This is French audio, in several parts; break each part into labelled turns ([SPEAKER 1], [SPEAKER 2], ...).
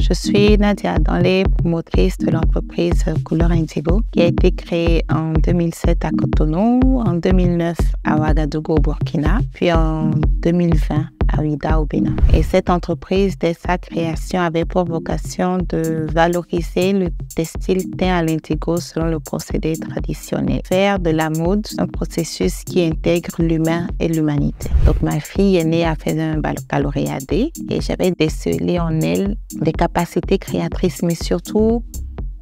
[SPEAKER 1] Je suis Nadia Danlé, promotrice de l'entreprise Couleur Indigo, qui a été créée en 2007 à Cotonou, en 2009 à Ouagadougou au Burkina, puis en 2020 à Ouidah au Bénin. Et cette entreprise, dès sa création, avait pour vocation de valoriser le textile teint à l'indigo selon le procédé traditionnel. Faire de la mode un processus qui intègre l'humain et l'humanité. Donc ma fille aînée a fait un baccalauréat D et j'avais décelé en elle des capacités créatrices, mais surtout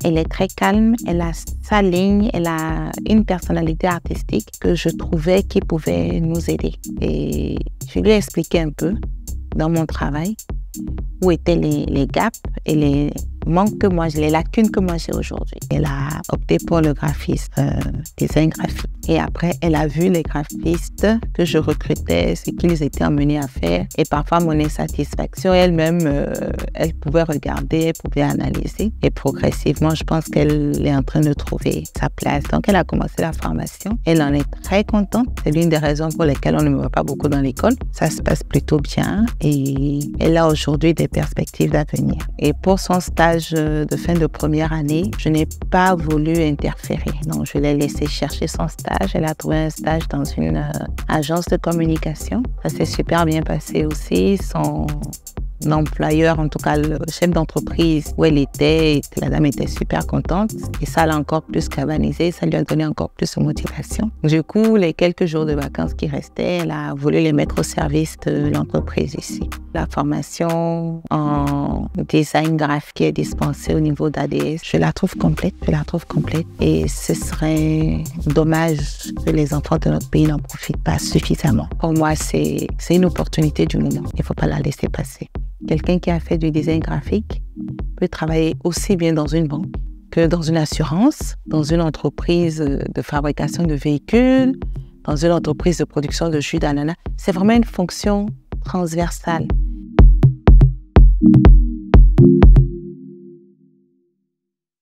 [SPEAKER 1] elle est très calme, elle a sa ligne, elle a une personnalité artistique que je trouvais qui pouvait nous aider. Et je lui ai expliqué un peu dans mon travail où étaient les gaps et les manques que moi, les lacunes que moi j'ai aujourd'hui. Elle a opté pour le graphisme, design graphique. Et après, elle a vu les graphistes que je recrutais, ce qu'ils étaient amenés à faire. Et parfois, mon insatisfaction, elle-même, elle pouvait regarder, elle pouvait analyser. Et progressivement, je pense qu'elle est en train de trouver sa place. Donc, elle a commencé la formation. Elle en est très contente. C'est l'une des raisons pour lesquelles on ne me voit pas beaucoup dans l'école. Ça se passe plutôt bien. Et elle a aujourd'hui des perspectives d'avenir. Et pour son stage de fin de première année, je n'ai pas voulu interférer. Donc, je l'ai laissé chercher son stage. Elle a trouvé un stage dans une agence de communication. Ça s'est super bien passé aussi. Son employeur, en tout cas le chef d'entreprise où elle était, la dame était super contente et ça l'a encore plus galvanisé, ça lui a donné encore plus de motivation. Du coup, les quelques jours de vacances qui restaient, elle a voulu les mettre au service de l'entreprise ici. La formation en design graphique qui est dispensée au niveau d'ADS, je la trouve complète et ce serait dommage que les enfants de notre pays n'en profitent pas suffisamment. Pour moi, c'est une opportunité du moment, il ne faut pas la laisser passer. Quelqu'un qui a fait du design graphique peut travailler aussi bien dans une banque que dans une assurance, dans une entreprise de fabrication de véhicules, dans une entreprise de production de jus d'ananas. C'est vraiment une fonction transversale.